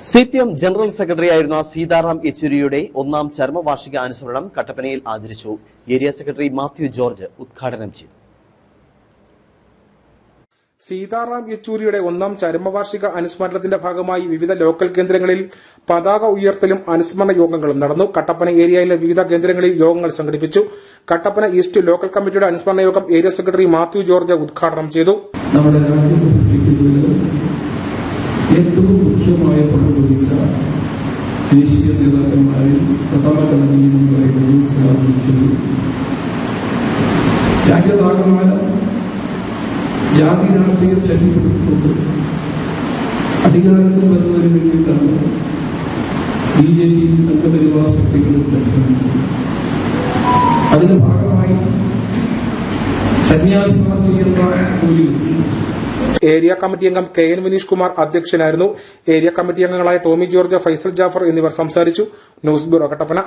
CPM general സെക്രട്ടറിയായിരുന്ന സീതാറാം യെച്ചൂരിയുടെ ഒന്നാം ചരമവാർഷിക അനുസ്മരണം കട്ടപ്പനയിൽ ആചരിച്ചു. ഏരിയ സെക്രട്ടറി മാത്യു ജോർജ് ഉദ്ഘാടനം ചെയ്തു. സീതാറാം യെച്ചൂരിയുടെ ഒന്നാം ചരമവാർഷിക അനുസ്മരണത്തിന്റെ ഭാഗമായി വിവിധ ലോക്കൽ കേന്ദ്രങ്ങളിൽ പതാക ഉയർത്തലും അനുസ്മരണ യോഗങ്ങളും നടന്നു. കട്ടപ്പന ഏരിയയിലെ വിവിധ കേന്ദ്രങ്ങളിൽ യോഗങ്ങൾ സംഘടിപ്പിച്ചു. കട്ടപ്പന ഈസ്റ്റ് ലോക്കൽ കമ്മിറ്റിയുടെ അനുസ്മരണ യോഗം ഏരിയ സെക്രട്ടറി മാത്യു ജോർജ് ഉദ്ഘാടനം ചെയ്തു. നമ്മുടെ രാജ്യത്ത് സൃഷ്ടിക്കുന്നതിൽ ഏറ്റവും മുഖ്യമായ പങ്കുവഹിച്ച ദേശീയ നേതാക്കന്മാരിൽ പ്രധാന ഘടനയിൽ എന്ന് പറയുന്നത് സീതാറാം രാജ്യത്താകമാനം ജാതി രാഷ്ട്രീയം ശക്തിപ്പെടുത്തിക്കൊണ്ട് അധികാരത്തിൽ വരുന്നതിന് വേണ്ടിയിട്ടാണ് BJP സംഘപരിവാർ ശക്തികളും പരിശ്രമിച്ചത്. അതിന്റെ ഭാഗമായി സന്യാസിമാർ ചെയ്യുന്ന ഒരു ഏരിയ കമ്മിറ്റി അംഗം KN വിനീഷ് കുമാർ അധ്യക്ഷനായിരുന്നു. ഏരിയ കമ്മിറ്റി അംഗങ്ങളായ ടോമി ജോർജ്, ഫൈസൽ ജാഫർ എന്നിവർ സംസാരിച്ചു. News bureau, Kattappana.